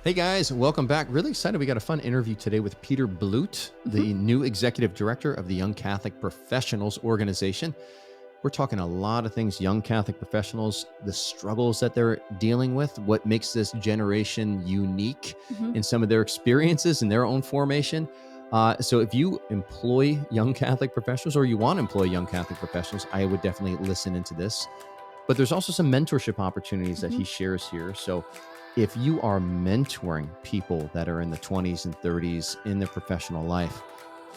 Hey guys, welcome back. Really excited. We got a fun interview today with Peter Blute, the new executive director of the Young Catholic Professionals Organization. We're talking a lot of things, young Catholic professionals, the struggles that they're dealing with, what makes this generation unique in some of their experiences and their own formation. So if you employ young Catholic professionals or you want to employ young Catholic professionals, I would definitely listen into this. But there's also some mentorship opportunities that he shares here. So if you are mentoring people that are in the 20s and 30s in their professional life,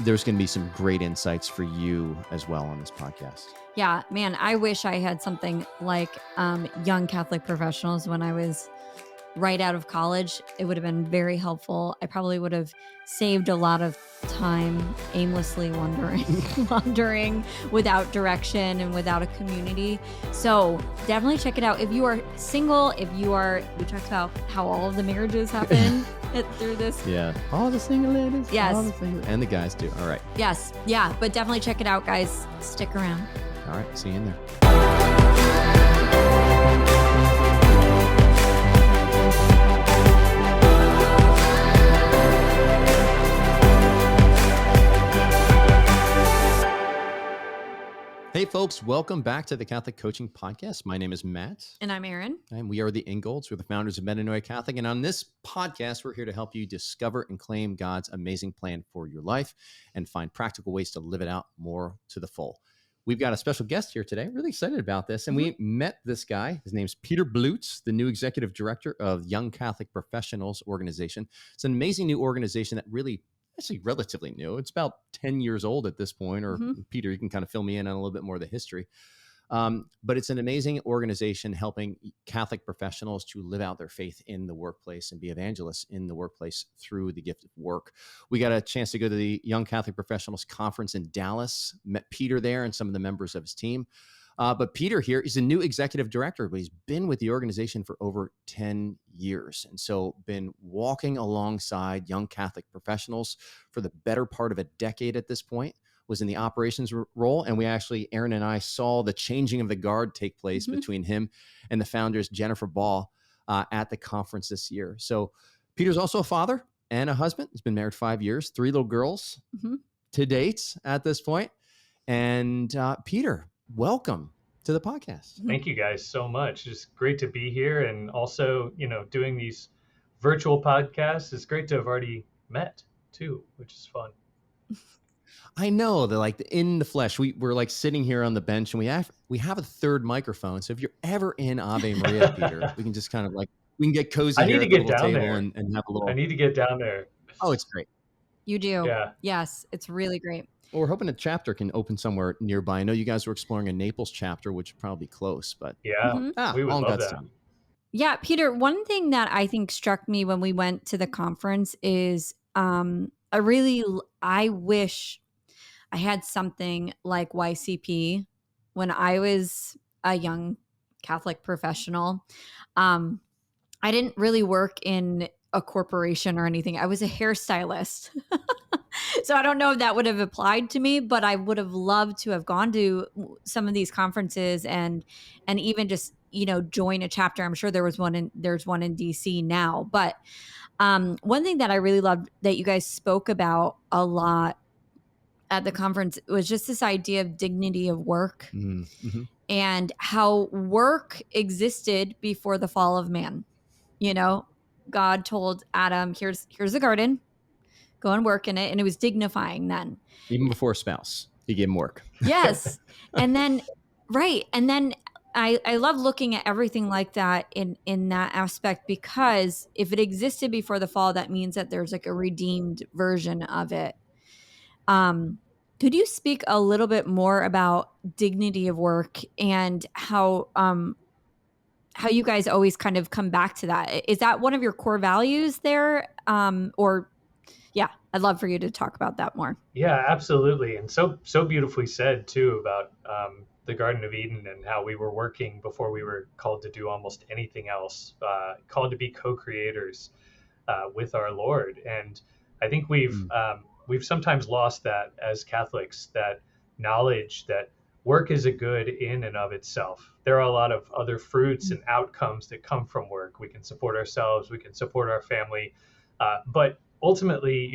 there's going to be some great insights for you as well on this podcast. Yeah, man, I wish I had something like young Catholic professionals when I was right out of college. It would have been very helpful. I probably would have saved a lot of time aimlessly wandering without direction and without a community. So definitely check it out. If you are single, we talked about how all of the marriages happen through this. Yeah. All the single ladies. Yes. And the guys too. All right. Yes. Yeah. But definitely check it out, guys. Stick around. All right. See you in there. Hey folks, welcome back to the Catholic Coaching Podcast. My name is Matt. And I'm Erin. And we are the Ingolds. We're the founders of Metanoia Catholic. And on this podcast, we're here to help you discover and claim God's amazing plan for your life and find practical ways to live it out more to the full. We've got a special guest here today. Really excited about this. And we met this guy. His name's Peter Blute, the new executive director of Young Catholic Professionals Organization. It's an amazing new organization that really actually relatively new. It's about 10 years old at this point, or Peter, you can kind of fill me in on a little bit more of the history. But it's an amazing organization helping Catholic professionals to live out their faith in the workplace and be evangelists in the workplace through the gift of work. We got a chance to go to the Young Catholic Professionals Conference in Dallas, met Peter there and some of the members of his team. But Peter here is a new executive director, but he's been with the organization for over 10 years. And so been walking alongside young Catholic professionals for the better part of a decade at this point, was in the operations role. And we actually, Erin and I saw the changing of the guard take place between him and the founders, Jennifer Ball, at the conference this year. So Peter's also a father and a husband. He's been married 5 years, 3 little girls to date at this point. And Peter, welcome to the podcast. Thank you guys so much. It's great to be here. And also, doing these virtual podcasts, it's great to have already met too, which is fun. I know that, like, in the flesh, we're like sitting here on the bench and we have a third microphone. So if you're ever in Ave Maria, Peter, we can just kind of we can get cozy. I need to get down there and have a little. I need to get down there. Oh, it's great. You do. Yeah. Yes. It's really great. Well, we're hoping a chapter can open somewhere nearby. I know you guys were exploring a Naples chapter, which would probably be close, but yeah, we would love that. Time. Yeah, Peter, one thing that I think struck me when we went to the conference is I wish I had something like YCP when I was a young Catholic professional. I didn't really work in a corporation or anything. I was a hairstylist. So I don't know if that would have applied to me, but I would have loved to have gone to some of these conferences and even just, join a chapter. I'm sure there's one in DC now. But one thing that I really loved that you guys spoke about a lot at the conference was just this idea of dignity of work and how work existed before the fall of man. God told Adam, here's the garden, go and work in it. And it was dignifying then. Even before a spouse, he gave him work. Yes. And then, right. And then I love looking at everything like that in that aspect, because if it existed before the fall, that means that there's like a redeemed version of it. Could you speak a little bit more about dignity of work and how you guys always kind of come back to that? Is that one of your core values there? Yeah, I'd love for you to talk about that more. Yeah, absolutely. And so beautifully said too about the Garden of Eden and how we were working before we were called to do almost anything else, called to be co-creators with our Lord. And I think we've sometimes lost that as Catholics, that knowledge that work is a good in and of itself. There are a lot of other fruits and outcomes that come from work. We can support ourselves, we can support our family, but ultimately,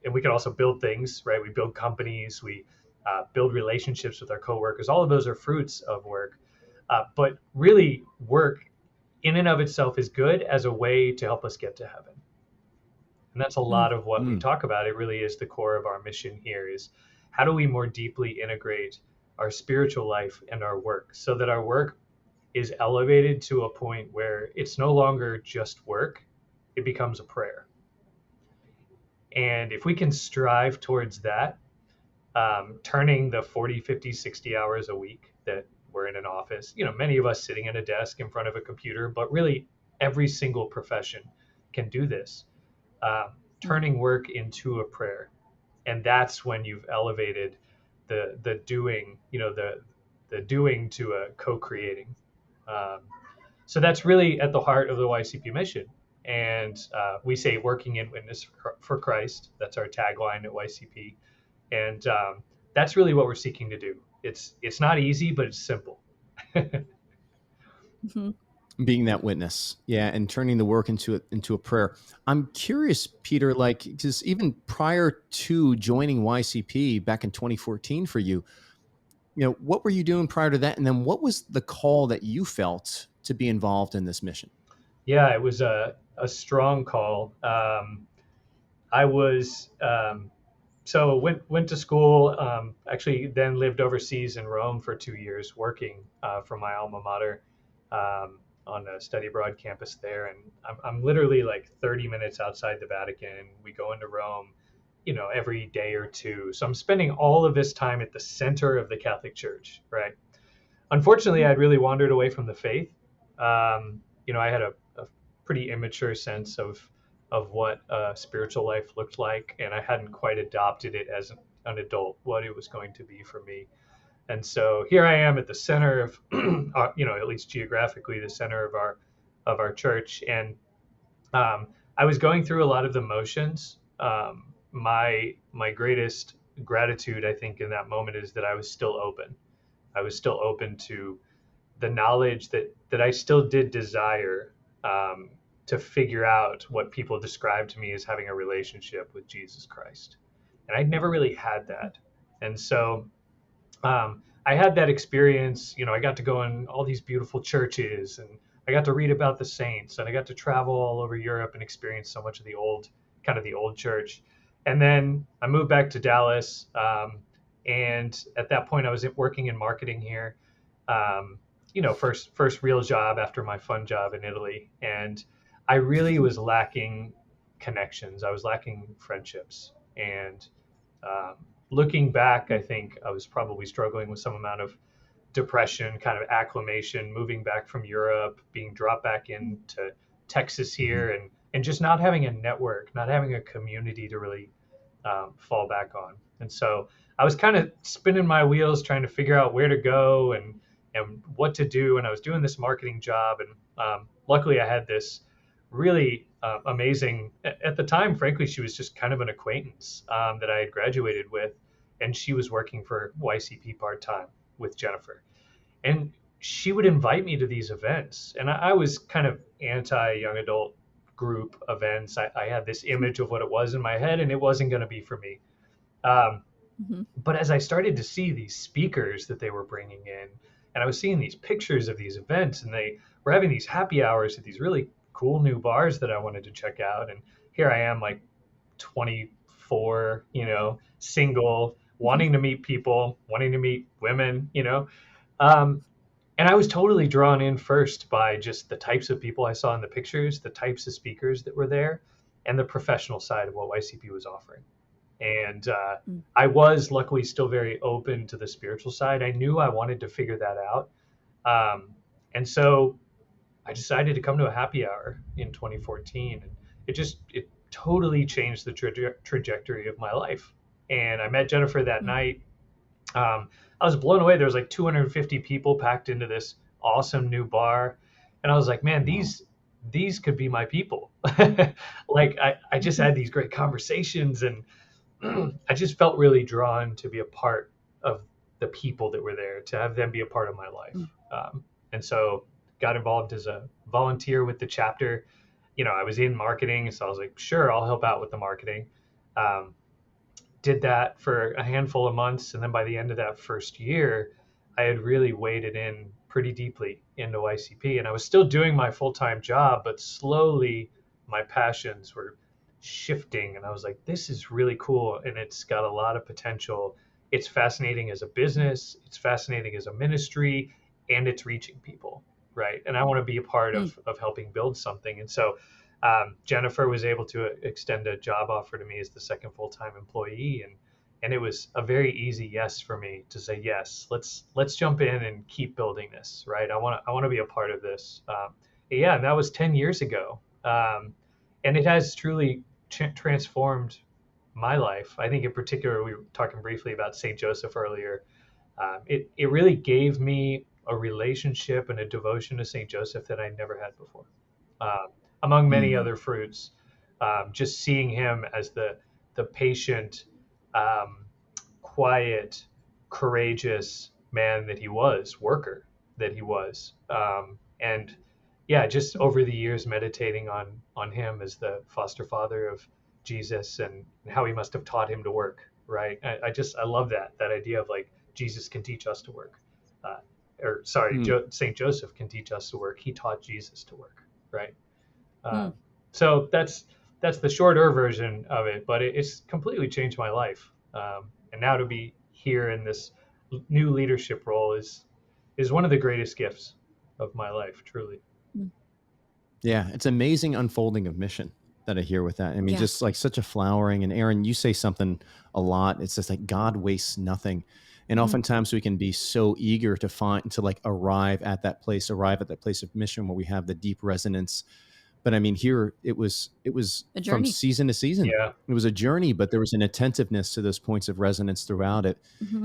and we can also build things, right? We build companies, we build relationships with our coworkers. All of those are fruits of work. But really, work in and of itself is good as a way to help us get to heaven. And that's a lot of what we talk about. It really is the core of our mission here is how do we more deeply integrate our spiritual life and our work so that our work is elevated to a point where it's no longer just work, it becomes a prayer. And if we can strive towards that, turning the 40, 50, 60 hours a week that we're in an office, many of us sitting at a desk in front of a computer, but really every single profession can do this, turning work into a prayer. And that's when you've elevated the doing, the doing to a co-creating. So that's really at the heart of the YCP mission. And we say working in witness for Christ. That's our tagline at YCP. And that's really what we're seeking to do. It's not easy, but it's simple. Being that witness, and turning the work into a prayer. I'm curious, Peter, because even prior to joining YCP back in 2014 for you, what were you doing prior to that? And then what was the call that you felt to be involved in this mission? Yeah, it was a strong call. I was so went to school. Actually, then lived overseas in Rome for 2 years, working for my alma mater on a study abroad campus there. And I'm literally like 30 minutes outside the Vatican. We go into Rome, every day or two. So I'm spending all of this time at the center of the Catholic Church, right? Unfortunately, I'd really wandered away from the faith. I had a pretty immature sense of what spiritual life looked like, and I hadn't quite adopted it as an adult, what it was going to be for me. And so here I am at the center of, at least geographically, the center of our church, and I was going through a lot of the motions. My greatest gratitude, I think, in that moment is that I was still open. I was still open to the knowledge that I still did desire to figure out what people described to me as having a relationship with Jesus Christ. And I'd never really had that. And so I had that experience. I got to go in all these beautiful churches, and I got to read about the saints, and I got to travel all over Europe and experience so much of the old church. And then I moved back to Dallas. And at that point I was working in marketing here. First real job after my fun job in Italy. And I really was lacking connections. I was lacking friendships. And looking back, I think I was probably struggling with some amount of depression, kind of acclimation, moving back from Europe, being dropped back into Texas here, and just not having a network, not having a community to really fall back on. And so I was kind of spinning my wheels trying to figure out where to go and what to do. And I was doing this marketing job. And luckily I had this really amazing, at the time, frankly, she was just kind of an acquaintance that I had graduated with. And she was working for YCP part-time with Jennifer. And she would invite me to these events. And I was kind of anti-young adult group events. I had this image of what it was in my head, and it wasn't going to be for me. But as I started to see these speakers that they were bringing in, and I was seeing these pictures of these events, and they were having these happy hours at these really cool new bars that I wanted to check out. And here I am, like 24, single, wanting to meet people, wanting to meet women, and I was totally drawn in first by just the types of people I saw in the pictures, the types of speakers that were there, and the professional side of what YCP was offering. And I was luckily still very open to the spiritual side. I knew I wanted to figure that out. And so I decided to come to a happy hour in 2014. And it totally changed the trajectory of my life. And I met Jennifer that night. I was blown away. There was like 250 people packed into this awesome new bar. And I was like, man, these could be my people. Like I just had these great conversations, and I just felt really drawn to be a part of the people that were there, to have them be a part of my life. Mm. And so got involved as a volunteer with the chapter. I was in marketing, so I was like, sure, I'll help out with the marketing. Did that for a handful of months, and then by the end of that first year, I had really waded in pretty deeply into YCP, and I was still doing my full-time job, but slowly my passions were shifting, and I was like, this is really cool, and it's got a lot of potential. It's fascinating as a business, it's fascinating as a ministry, and it's reaching people, right? And I want to be a part of helping build something. And so Jennifer was able to extend a job offer to me as the second full-time employee, and it was a very easy yes for me to say yes. Let's jump in and keep building this, right? I want to be a part of this. Yeah, and that was 10 years ago, and it has truly transformed my life. I think in particular, we were talking briefly about St. Joseph earlier. It really gave me a relationship and a devotion to St. Joseph that I never had before. Among many other fruits, just seeing him as the patient, quiet, courageous man that he was, worker that he was, and yeah, just over the years meditating on him as the foster father of Jesus and how he must have taught him to work. Right? I love that idea of like Jesus can teach us to work, or sorry, Saint Joseph can teach us to work. He taught Jesus to work. Right? So that's the shorter version of it, but it's completely changed my life. And now to be here in this new leadership role is one of the greatest gifts of my life, truly. Yeah, it's amazing unfolding of mission that I hear with that. I mean, just like such a flowering. And Aaron, you say something a lot. It's just like God wastes nothing. And oftentimes we can be so eager to like arrive at that place of mission where we have the deep resonance. But I mean, here it was from season to season. Yeah. It was a journey, but there was an attentiveness to those points of resonance throughout it.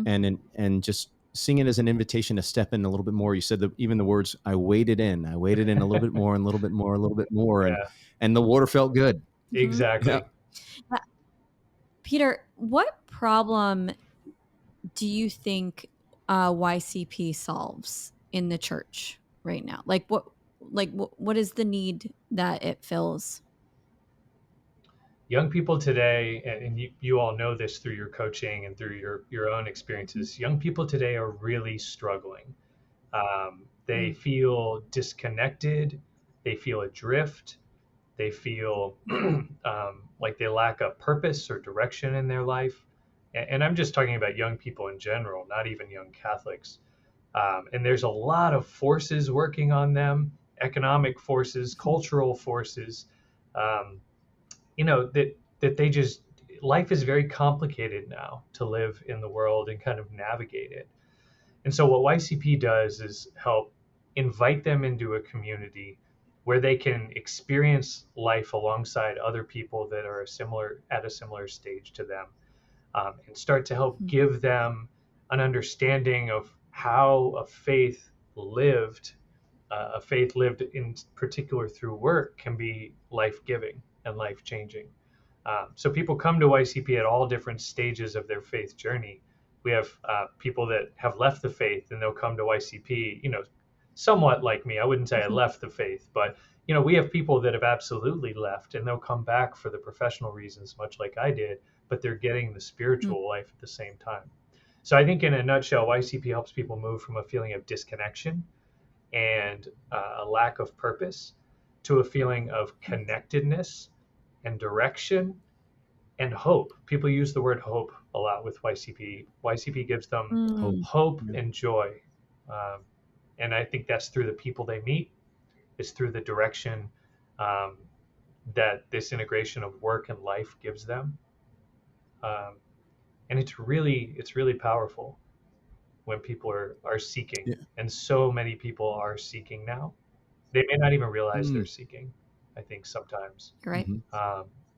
And just seeing it as an invitation to step in a little bit more. You said that even the words, I waded in a little bit more and a little bit more, a little bit more. Yeah. And the water felt good. Exactly. Yeah. Peter, what problem do you think YCP solves in the church right now? What is the need that it fills? Young people today, and you all know this through your coaching and through your own experiences, young people today are really struggling. They feel disconnected. They feel adrift. They feel like they lack a purpose or direction in their life. And I'm just talking about young people in general, not even young Catholics. And there's a lot of forces working on them, economic forces, cultural forces, that they just, life is very complicated now to live in the world and kind of navigate it. And so what YCP does is help invite them into a community where they can experience life alongside other people that are at a similar stage to them, and start to help give them an understanding of how a faith lived in particular through work can be life-giving and life-changing. So people come to YCP at all different stages of their faith journey. We have people that have left the faith and they'll come to YCP, somewhat like me. I wouldn't say I left the faith, but we have people that have absolutely left and they'll come back for the professional reasons, much like I did, but they're getting the spiritual life at the same time. So I think in a nutshell, YCP helps people move from a feeling of disconnection and a lack of purpose to a feeling of connectedness and direction and hope. People use the word hope a lot with YCP. YCP gives them hope and joy. And I think that's through the people they meet. It's through the direction that this integration of work and life gives them. And it's really powerful when people are seeking. Yeah. And so many people are seeking now. They may not even realize they're seeking, I think, sometimes. Right.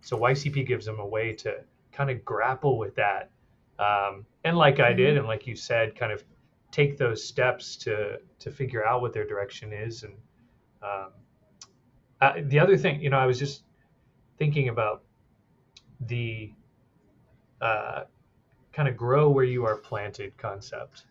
So YCP gives them a way to kind of grapple with that. And like I did, and like you said, kind of take those steps to figure out what their direction is. And the other thing, I was just thinking about the kind of grow where you are planted concept.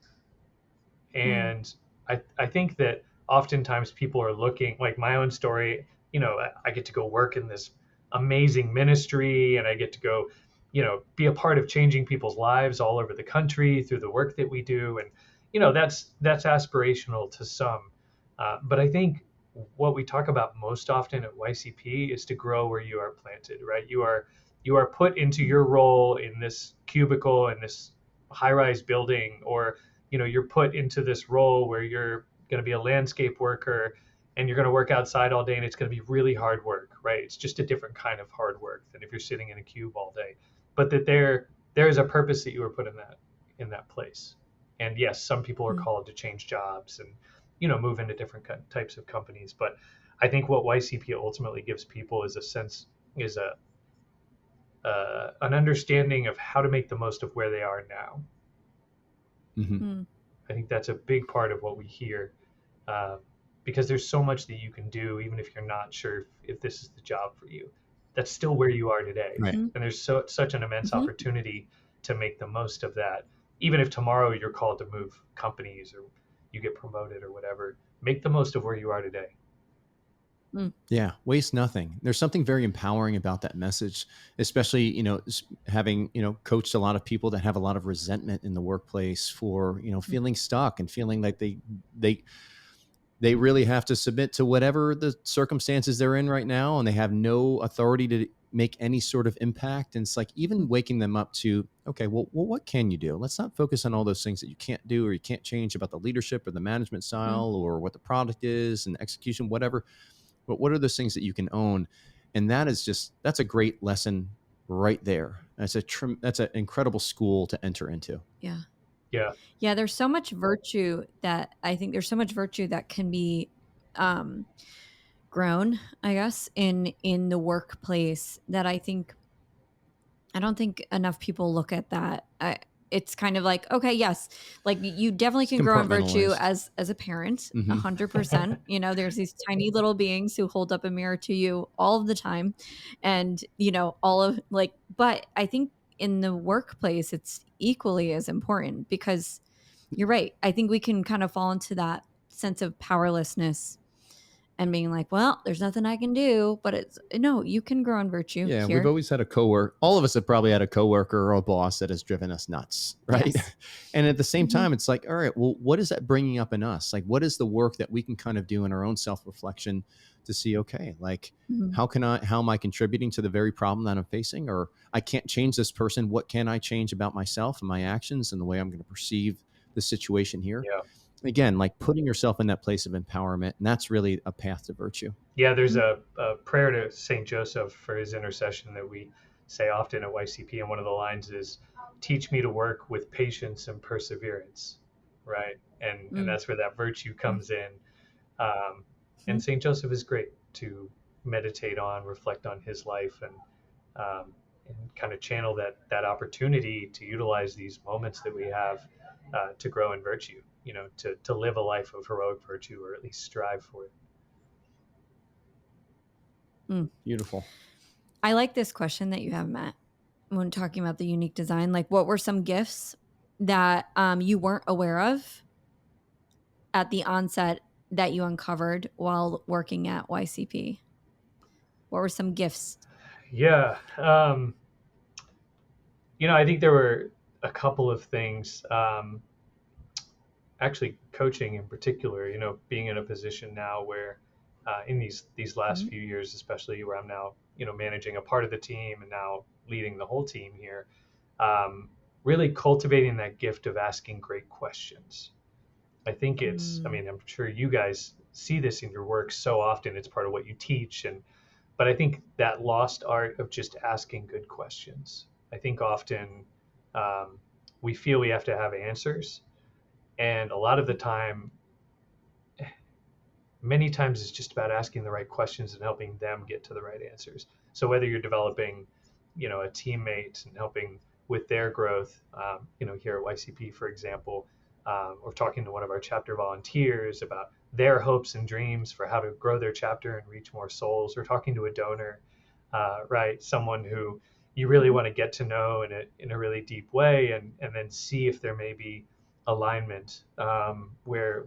And I think that oftentimes people are looking, like my own story, I get to go work in this amazing ministry, and I get to go, be a part of changing people's lives all over the country through the work that we do. And, that's aspirational to some. But I think what we talk about most often at YCP is to grow where you are planted, right? You are put into your role in this cubicle in this high-rise building, or you're put into this role where you're going to be a landscape worker, and you're going to work outside all day, and it's going to be really hard work, right? It's just a different kind of hard work than if you're sitting in a cube all day. But that there is a purpose that you were put in that place. And yes, some people are called to change jobs and move into different types of companies. But I think what YCP ultimately gives people is an understanding of how to make the most of where they are now. Mm-hmm. I think that's a big part of what we hear, because there's so much that you can do, even if you're not sure if this is the job for you. That's still where you are today. Right. And there's such an immense opportunity to make the most of that. Even if tomorrow you're called to move companies or you get promoted or whatever, make the most of where you are today. Yeah, waste nothing. There's something very empowering about that message, especially, having, coached a lot of people that have a lot of resentment in the workplace for, feeling stuck and feeling like they really have to submit to whatever the circumstances they're in right now, and they have no authority to make any sort of impact. And it's like even waking them up to, okay, well, what can you do? Let's not focus on all those things that you can't do or you can't change about the leadership or the management style or what the product is and execution, whatever. But what are those things that you can own? And that's a great lesson right there. That's an incredible school to enter into. Yeah. Yeah. Yeah. There's so much virtue that can be grown, I guess, in the workplace that I don't think enough people look at that. It's kind of like, okay, yes, like you definitely can grow in virtue as a parent, 100%. There's these tiny little beings who hold up a mirror to you all of the time, and but I think in the workplace it's equally as important, because you're right. I think we can kind of fall into that sense of powerlessness and being like, well, there's nothing I can do, but no, you can grow in virtue. Yeah, here. we've always had a coworker. All of us have probably had a coworker or a boss that has driven us nuts, right? Yes. And at the same time, it's like, all right, well, what is that bringing up in us? Like, what is the work that we can kind of do in our own self-reflection to see, okay, like, how am I contributing to the very problem that I'm facing? Or I can't change this person. What can I change about myself and my actions and the way I'm going to perceive the situation here? Yeah. Again, like putting yourself in that place of empowerment. And that's really a path to virtue. Yeah, there's a prayer to St. Joseph for his intercession that we say often at YCP. And one of the lines is, teach me to work with patience and perseverance, right? And that's where that virtue comes in. And St. Joseph is great to meditate on, reflect on his life, and kind of channel that opportunity to utilize these moments that we have to grow in virtue, to live a life of heroic virtue, or at least strive for it. Beautiful. I like this question that you have, Matt, when talking about the unique design. Like, what were some gifts that you weren't aware of at the onset that you uncovered while working at YCP? What were some gifts? Yeah. I think there were a couple of things. Actually, coaching in particular, being in a position now where in these last few years, especially where I'm now, managing a part of the team and now leading the whole team here, really cultivating that gift of asking great questions. I think I'm sure you guys see this in your work so often. It's part of what you teach. But I think that lost art of just asking good questions. I think often we feel we have to have answers. And a lot of the time, many times it's just about asking the right questions and helping them get to the right answers. So whether you're developing, a teammate and helping with their growth, here at YCP, for example, or talking to one of our chapter volunteers about their hopes and dreams for how to grow their chapter and reach more souls, or talking to a donor, right? Someone who you really want to get to know in a really deep way, and then see if there may be alignment, where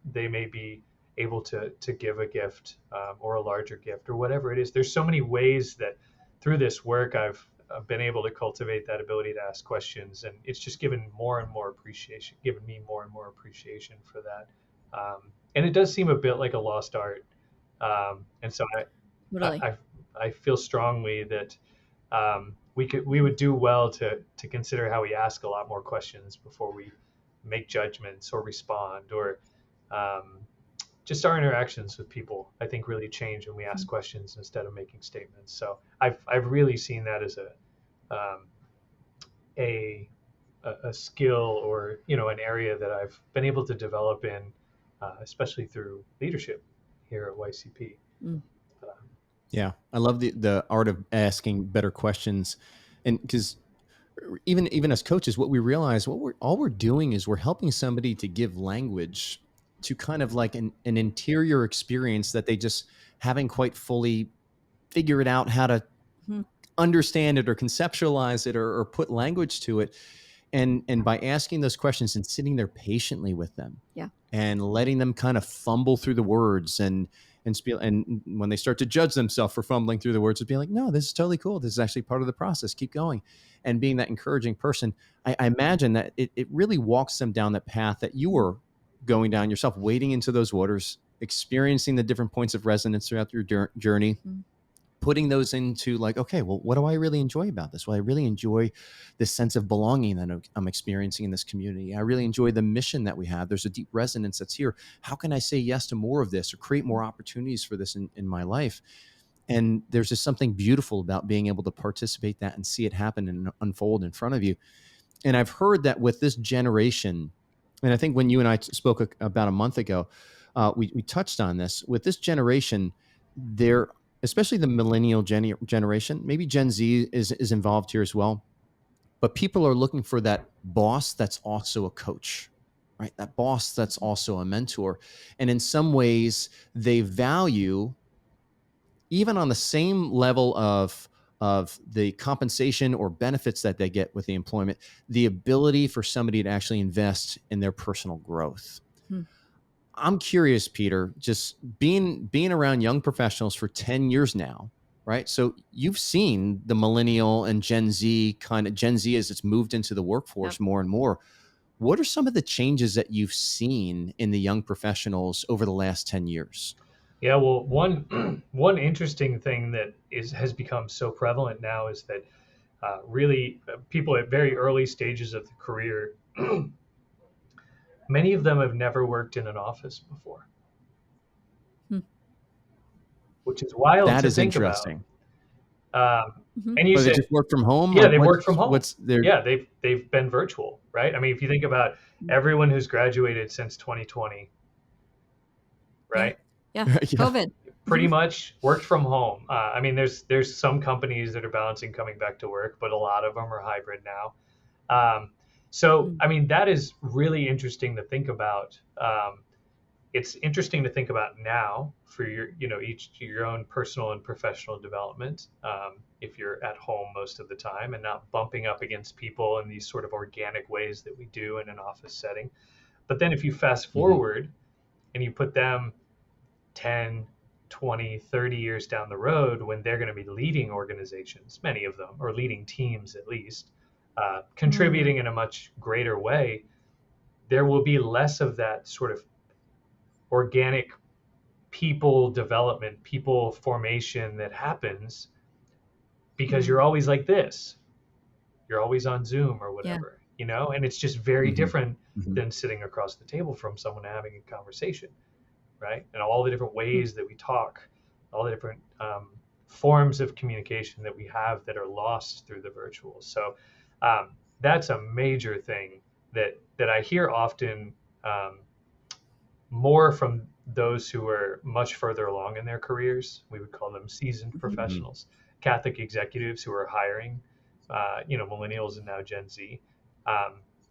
they may be able to give a gift, or a larger gift or whatever it is. There's so many ways that through this work I've been able to cultivate that ability to ask questions, and it's just given me more and more appreciation for that. And it does seem a bit like a lost art. And so Totally. I feel strongly that we would do well to consider how we ask a lot more questions before we make judgments or respond, or just our interactions with people, I think, really change when we ask questions instead of making statements. So I've really seen that as a skill, or an area that I've been able to develop in, especially through leadership here at YCP. Yeah, I love the art of asking better questions, and because even as coaches, what we realize, all we're doing is we're helping somebody to give language to kind of like an interior experience that they just haven't quite fully figured out how to understand it or conceptualize it, or put language to it. And by asking those questions and sitting there patiently with them, and letting them kind of fumble through the words, and when they start to judge themselves for fumbling through the words, just being like, no, this is totally cool. This is actually part of the process. Keep going. And being that encouraging person, I imagine that it really walks them down that path that you were going down yourself, wading into those waters, experiencing the different points of resonance throughout your journey, putting those into like, okay, well, what do I really enjoy about this? Well, I really enjoy this sense of belonging that I'm experiencing in this community. I really enjoy the mission that we have. There's a deep resonance that's here. How can I say yes to more of this, or create more opportunities for this in my life? And there's just something beautiful about being able to participate that and see it happen and unfold in front of you. And I've heard that with this generation, and I think when you and I spoke about a month ago, we touched on this. With this generation, especially the millennial generation, maybe Gen Z is involved here as well, but people are looking for that boss that's also a coach, right? That boss that's also a mentor. And in some ways, they value, even on the same level of the compensation or benefits that they get with the employment, the ability for somebody to actually invest in their personal growth. I'm curious, Peter, just being around young professionals for 10 years now, right? So you've seen the millennial and Gen Z as it's moved into the workforce more and more. What are some of the changes that you've seen in the young professionals over the last 10 years? Yeah, well, one interesting thing that has become so prevalent now is that really people at very early stages of the career, many of them have never worked in an office before, which is wild That to is think interesting. about. And you But said, they just work from home? yeah, Like, they work from home. Yeah, they've been virtual, right? I mean, if you think about everyone who's graduated since 2020, right? Yeah. COVID. Pretty much worked from home. I mean, there's some companies that are balancing coming back to work, but a lot of them are hybrid now. So, I mean, that is really interesting to think about. It's interesting to think about now for your own personal and professional development. If you're at home most of the time and not bumping up against people in these sort of organic ways that we do in an office setting. But then if you fast forward and you put them 10, 20, 30 years down the road, when they're going to be leading organizations, many of them, or leading teams at least, contributing in a much greater way, there will be less of that sort of organic people development, people formation that happens because you're always like this. You're always on Zoom or whatever, and it's just very different than sitting across the table from someone having a conversation, right? And all the different ways that we talk, all the different forms of communication that we have that are lost through the virtual. So that's a major thing that I hear often, more from those who are much further along in their careers. We would call them seasoned professionals, Catholic executives who are hiring, millennials and now Gen Z,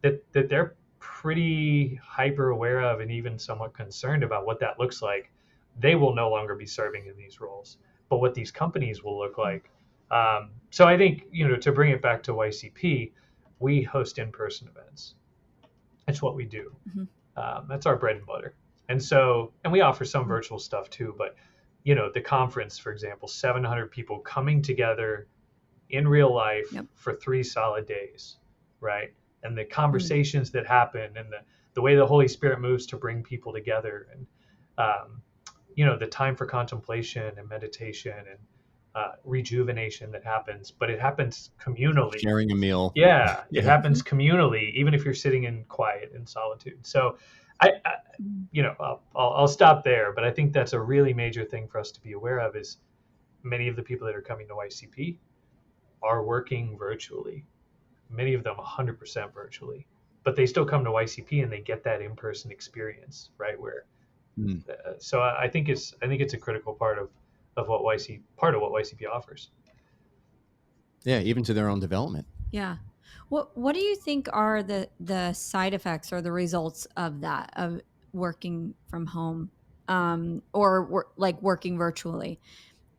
that they're pretty hyper aware of and even somewhat concerned about what that looks like. They will no longer be serving in these roles, but what these companies will look like. So I think, to bring it back to YCP, we host in-person events. That's what we do. Mm-hmm. That's our bread and butter. And so, and we offer some virtual stuff too, but the conference, for example, 700 people coming together in real life Yep. for 3 solid days, right? And the Mm. conversations that happen, and the way the Holy Spirit moves to bring people together, and the time for contemplation and meditation and rejuvenation that happens, but it happens communally. Sharing a meal. Yeah, it Yeah. happens communally, even if you're sitting in quiet and solitude. So I'll stop there, but I think that's a really major thing for us to be aware of is many of the people that are coming to YCP are working virtually, many of them 100% virtually, but they still come to YCP and they get that in-person experience, right? Where, so I think it's a critical part of what YCP offers. Yeah, even to their own development. Yeah. What do you think are the side effects or the results of that, of working from home, or like working virtually,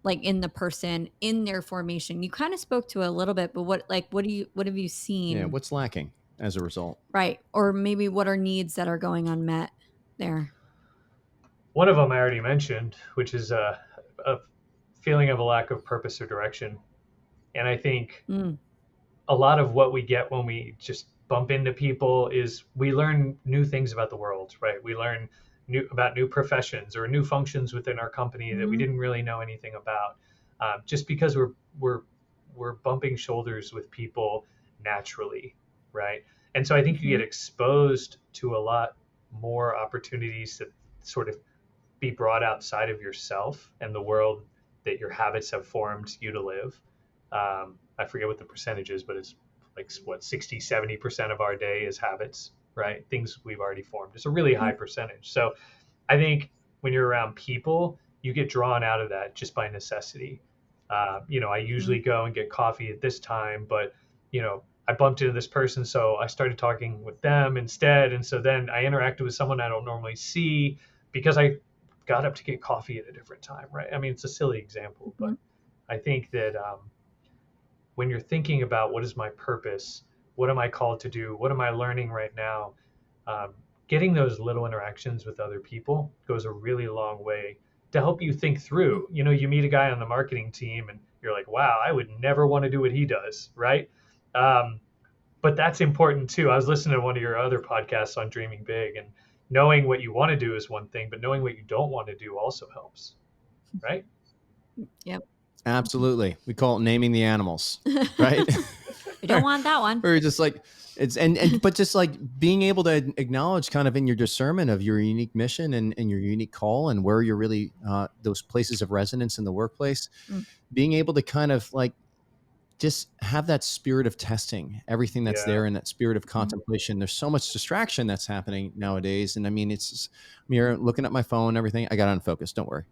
like in the person, in their formation? You kind of spoke to it a little bit, but what have you seen? Yeah, what's lacking as a result? Right. Or maybe what are needs that are going unmet there? One of them I already mentioned, which is a feeling of a lack of purpose or direction. And I think a lot of what we get when we just bump into people is we learn new things about the world, right? We learn about new professions or new functions within our company that we didn't really know anything about, just because we're bumping shoulders with people naturally, right? And so I think you get exposed to a lot more opportunities that sort of be brought outside of yourself and the world that your habits have formed you to live. I forget what the percentage is, but it's like 60-70% of our day is habits, right? Things we've already formed. It's a really high percentage. So I think when you're around people, you get drawn out of that just by necessity. I usually go and get coffee at this time, but I bumped into this person, so I started talking with them instead. And so then I interacted with someone I don't normally see because I got up to get coffee at a different time, right? I mean, it's a silly example, but I think that when you're thinking about what is my purpose, what am I called to do, what am I learning right now, getting those little interactions with other people goes a really long way to help you think through. You meet a guy on the marketing team and you're like, wow, I would never want to do what he does, right? But that's important too. I was listening to one of your other podcasts on dreaming big, and knowing what you want to do is one thing, but knowing what you don't want to do also helps, right? Yep. Absolutely. We call it naming the animals, right? You don't want that one. Or just like but just like being able to acknowledge kind of in your discernment of your unique mission and your unique call and where you're really those places of resonance in the workplace, being able to kind of like just have that spirit of testing everything that's there and that spirit of contemplation. There's so much distraction that's happening nowadays. And I mean, I'm here looking at my phone, everything. I got unfocused. Don't worry.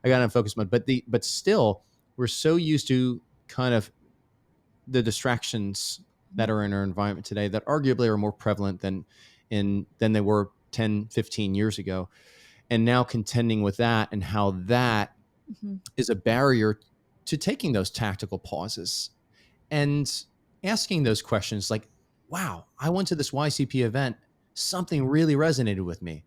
I got unfocused mode, but still we're so used to kind of the distractions that are in our environment today that arguably are more prevalent than they were 10, 15 years ago. And now contending with that and how that is a barrier to taking those tactical pauses and asking those questions like, wow, I went to this YCP event. Something really resonated with me.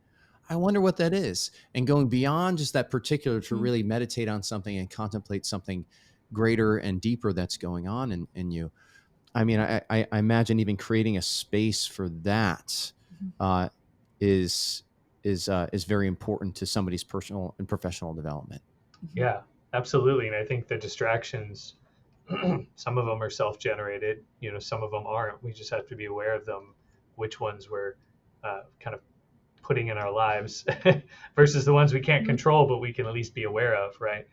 I wonder what that is. And going beyond just that particular to really meditate on something and contemplate something greater and deeper that's going on in you. I mean, I imagine even creating a space for that is very important to somebody's personal and professional development. Yeah, absolutely. And I think the distractions, some of them are self-generated, some of them aren't. We just have to be aware of them, which ones we're kind of putting in our lives versus the ones we can't control, but we can at least be aware of, right?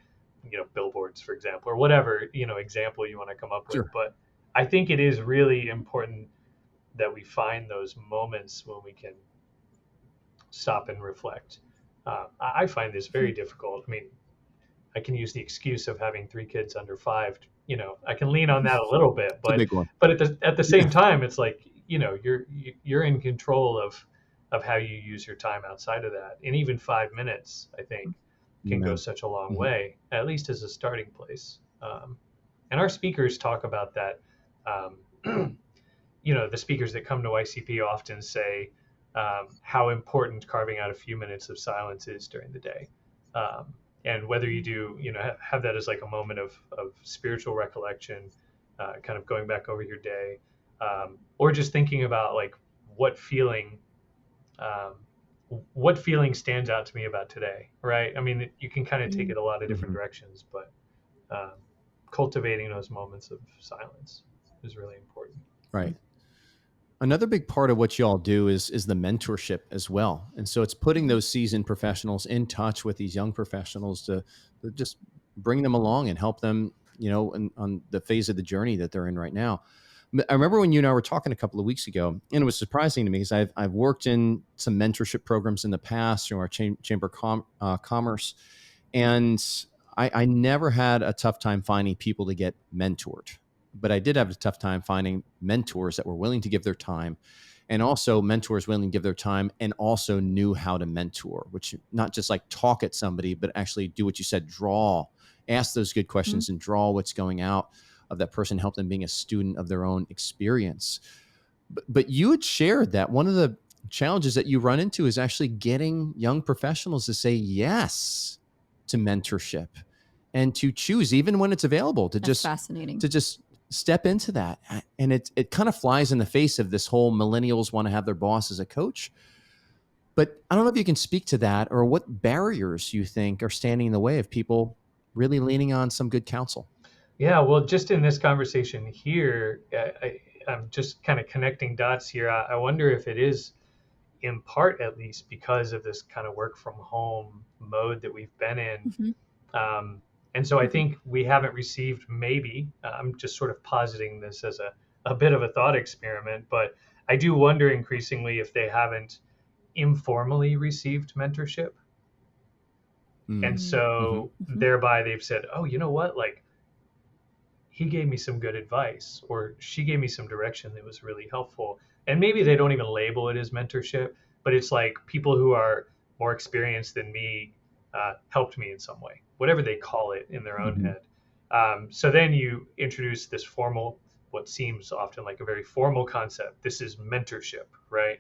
Billboards, for example, or whatever, example you want to come up with. Sure. But I think it is really important that we find those moments when we can stop and reflect. I find this very difficult. I mean, I can use the excuse of having 3 kids under 5. I can lean on that a little bit, but at the same time, it's like, you're in control of how you use your time outside of that. And even 5 minutes, I think, can go such a long way, at least as a starting place. And our speakers talk about that. The speakers that come to YCP often say, how important carving out a few minutes of silence is during the day. And whether you do, have that as like a moment of spiritual recollection, kind of going back over your day, or just thinking about like what feeling, um, what feeling stands out to me about today, right? I mean, you can kind of take it a lot of different directions, but um, cultivating those moments of silence is really important. Right. Another big part of what y'all do is the mentorship as well. And so it's putting those seasoned professionals in touch with these young professionals to just bring them along and help them, on the phase of the journey that they're in right now. I remember when you and I were talking a couple of weeks ago, and it was surprising to me because I've worked in some mentorship programs in the past through our Chamber of Commerce, and I never had a tough time finding people to get mentored. But I did have a tough time finding mentors that were willing to give their time, and also mentors willing to give their time and also knew how to mentor, which not just like talk at somebody, but actually do what you said, ask those good questions and draw what's going out of that person, help them being a student of their own experience. But you had shared that one of the challenges that you run into is actually getting young professionals to say yes to mentorship and to choose, even when it's available, That's fascinating. to just step into that. And it kind of flies in the face of this whole millennials want to have their boss as a coach. But I don't know if you can speak to that, or what barriers you think are standing in the way of people really leaning on some good counsel. Yeah, well, just in this conversation here, I'm just kind of connecting dots here. I wonder if it is, in part at least, because of this kind of work from home mode that we've been in. And so I think we haven't received, maybe, I'm just sort of positing this as a bit of a thought experiment, but I do wonder increasingly if they haven't informally received mentorship. And so thereby they've said, oh, you know what? Like, he gave me some good advice, or she gave me some direction that was really helpful. And maybe they don't even label it as mentorship, but it's like people who are more experienced than me helped me in some way, whatever they call it in their own head. So then you introduce this formal, what seems often like a very formal concept. This is mentorship, right?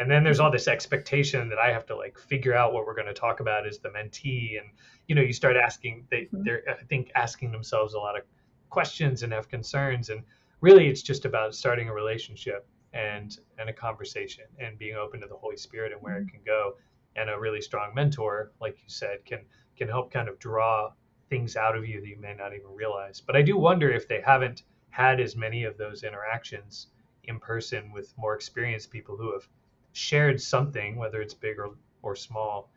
And then there's all this expectation that I have to like figure out what we're going to talk about as the mentee. And, you start asking, they're, I think, asking themselves a lot of questions and have concerns. And really, it's just about starting a relationship and a conversation and being open to the Holy Spirit and where it can go. And a really strong mentor, like you said, can help kind of draw things out of you that you may not even realize. But I do wonder if they haven't had as many of those interactions in person with more experienced people who have shared something, whether it's big or small.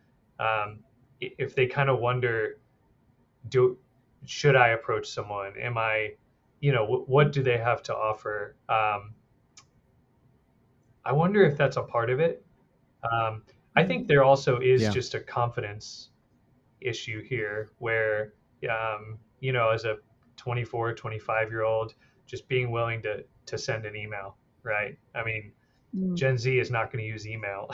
If they kind of wonder, should I approach someone? Am I, what do they have to offer? I wonder if that's a part of it. I think there also is just a confidence issue here where, as a 24, 25-year-old, just being willing to send an email, right? I mean, Gen Z is not going to use email,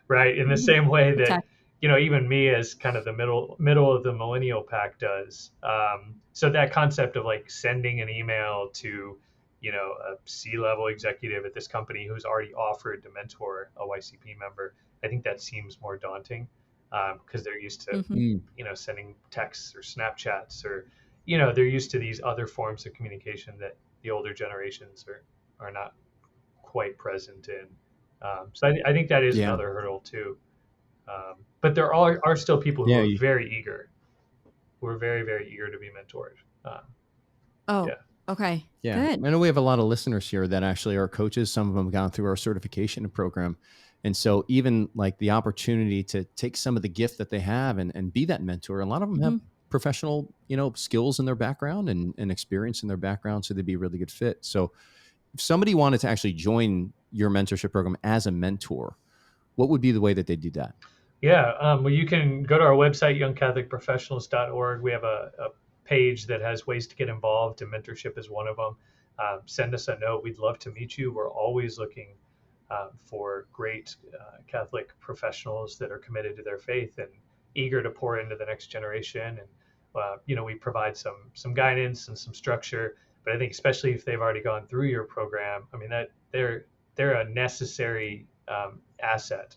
right? In the same way that, even me as kind of the middle of the millennial pack does. So that concept of like sending an email to, a C-level executive at this company who's already offered to mentor a YCP member, I think that seems more daunting because they're used to, sending texts or Snapchats or, they're used to these other forms of communication that the older generations are not quite present in. So I think that is another hurdle too. But there are still people who are very eager, who are very, very eager to be mentored. Okay. Yeah. Good. I know we have a lot of listeners here that actually are coaches. Some of them have gone through our certification program. And so even like the opportunity to take some of the gift that they have and be that mentor, a lot of them have professional, skills in their background and experience in their background. So they'd be a really good fit. So if somebody wanted to actually join your mentorship program as a mentor, what would be the way that they do that? Yeah. Well, you can go to our website, youngcatholicprofessionals.org. We have a page that has ways to get involved, and mentorship is one of them. Send us a note. We'd love to meet you. We're always looking for great Catholic professionals that are committed to their faith and eager to pour into the next generation. And, we provide some guidance and some structure. But I think especially if they've already gone through your program, I mean, that they're a necessary asset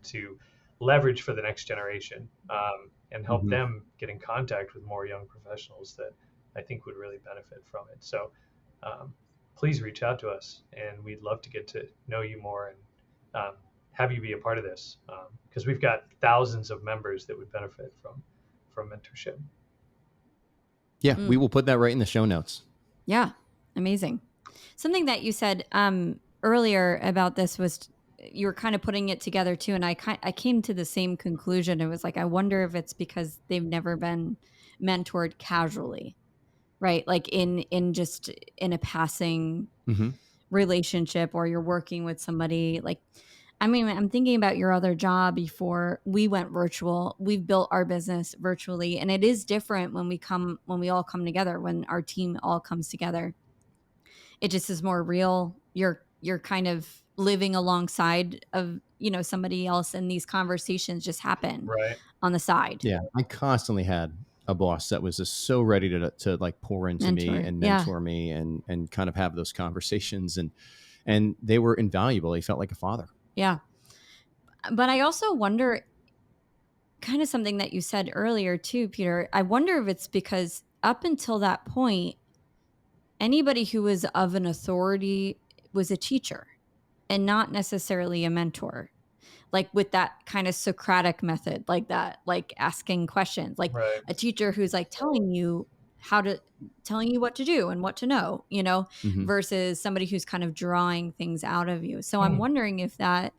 to leverage for the next generation, and help them get in contact with more young professionals that I think would really benefit from it. So please reach out to us, and we'd love to get to know you more and have you be a part of this, because we've got thousands of members that would benefit from mentorship. Yeah, we will put that right in the show notes. Yeah, amazing. Something that you said earlier about this was you were kind of putting it together too, and I came to the same conclusion. It was like, I wonder if it's because they've never been mentored casually, right? Like in a passing relationship, or you're working with somebody. Like, I mean, I'm thinking about your other job before we went virtual. We've built our business virtually, and it is different when we all come together, when our team all comes together. It just is more real. You're kind of living alongside of, somebody else, and these conversations just happen on the side. Yeah. I constantly had a boss that was just so ready to like pour into me and mentor me and kind of have those conversations, and they were invaluable. He felt like a father. Yeah. But I also wonder, kind of something that you said earlier too, Peter, I wonder if it's because up until that point, anybody who was of an authority was a teacher and not necessarily a mentor. Like with that kind of Socratic method, like that, like asking questions, like a teacher who's like telling you what to do and what to know, versus somebody who's kind of drawing things out of you. So I'm wondering if that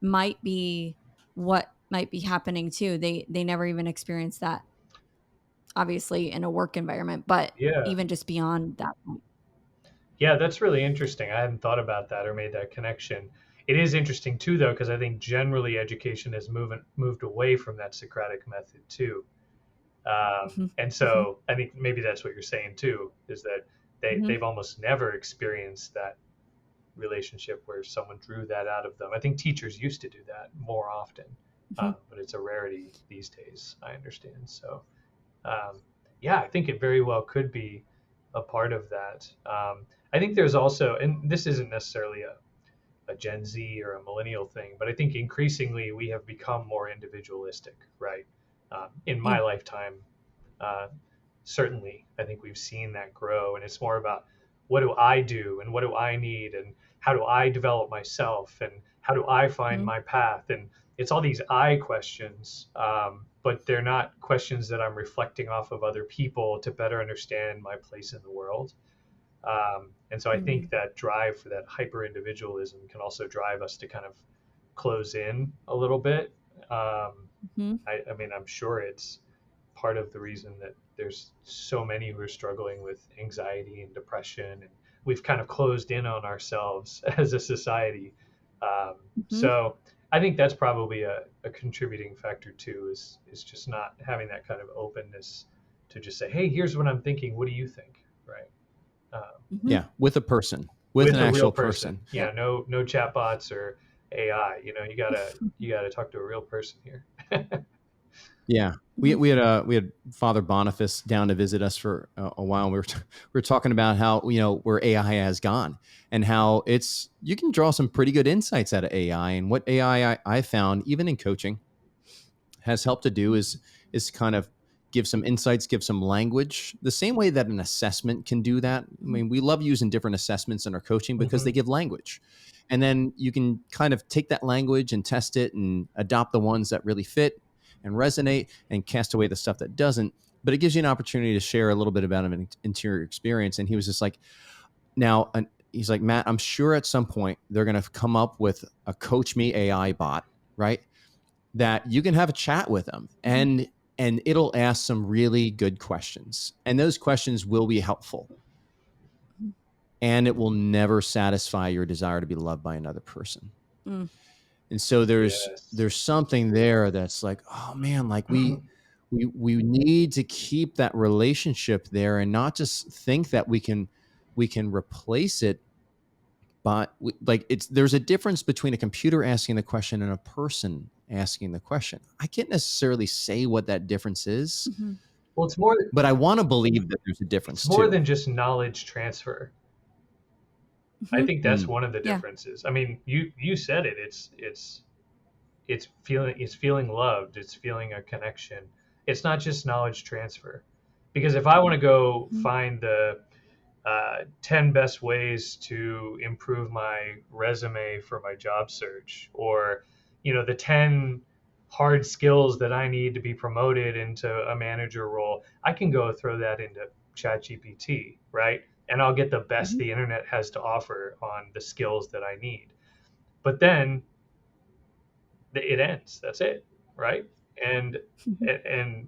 might be what might be happening too. They never even experienced that, obviously, in a work environment, but even just beyond that point. Yeah, that's really interesting. I hadn't thought about that or made that connection. It is interesting too, though, because I think generally education has moved away from that Socratic method too. And so I think maybe that's what you're saying too, is that they've almost never experienced that relationship where someone drew that out of them. I think teachers used to do that more often, but it's a rarity these days, I understand. So yeah, I think it very well could be a part of that. I think there's also, and this isn't necessarily a Gen Z or a millennial thing, but I think increasingly we have become more individualistic, right? In my lifetime, certainly, I think we've seen that grow, and it's more about what do I do and what do I need and how do I develop myself and how do I find my path? And it's all these I questions, but they're not questions that I'm reflecting off of other people to better understand my place in the world. And so I think that drive for that hyper individualism can also drive us to kind of close in a little bit. I mean, I'm sure it's part of the reason that there's so many who are struggling with anxiety and depression, and we've kind of closed in on ourselves as a society. So I think that's probably a contributing factor too, is just not having that kind of openness to just say, hey, here's what I'm thinking. What do you think? Right. Yeah. With a person, with an actual person. Yeah. No chatbots or AI, you gotta talk to a real person here. Yeah. We had Father Boniface down to visit us for a while. We were talking about how, where AI has gone and how you can draw some pretty good insights out of AI. And what AI I found, even in coaching, has helped to do is kind of give some insights, give some language, the same way that an assessment can do that. I mean, we love using different assessments in our coaching because they give language. And then you can kind of take that language and test it and adopt the ones that really fit and resonate and cast away the stuff that doesn't. But it gives you an opportunity to share a little bit about an interior experience. And he was just like, he's like, Matt, I'm sure at some point they're going to come up with a Coach Me AI bot, right? That you can have a chat with them and it'll ask some really good questions. And those questions will be helpful. And it will never satisfy your desire to be loved by another person. And so there's something there that's like, oh man, like we need to keep that relationship there and not just think that we can replace it. But there's a difference between a computer asking the question and a person asking the question. I can't necessarily say what that difference is. Well, it's more, but I want to believe that there's a difference. It's more than just knowledge transfer. I think that's Mm. one of the Yeah. differences. I mean, you said it. It's feeling loved. It's feeling a connection. It's not just knowledge transfer. Because if I want to go Mhm. find the 10 best ways to improve my resume for my job search, or the 10 hard skills that I need to be promoted into a manager role, I can go throw that into ChatGPT, right? And I'll get the best Mhm. the internet has to offer on the skills that I need. But then it ends. That's it, right? And and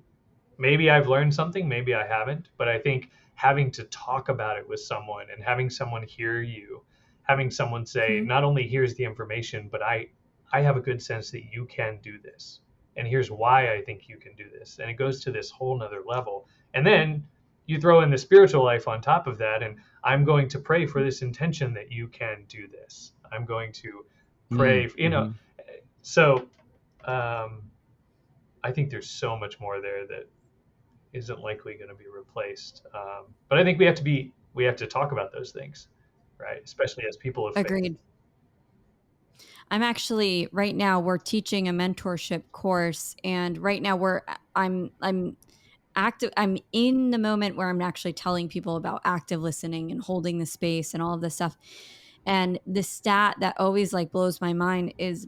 maybe I've learned something, maybe I haven't, but I think having to talk about it with someone and having someone hear you, having someone say, Mhm. not only here's the information, but I have a good sense that you can do this. And here's why I think you can do this. And it goes to this whole nother level. And then you throw in the spiritual life on top of that. And I'm going to pray for this intention that you can do this. I'm going to pray, Mm. Mm-hmm. so I think there's so much more there that isn't likely going to be replaced. But I think we have to talk about those things, right? Especially as people of faith. Agreed. I'm actually right now we're teaching a mentorship course, and right now I'm active. I'm in the moment where I'm actually telling people about active listening and holding the space and all of this stuff. And the stat that always like blows my mind is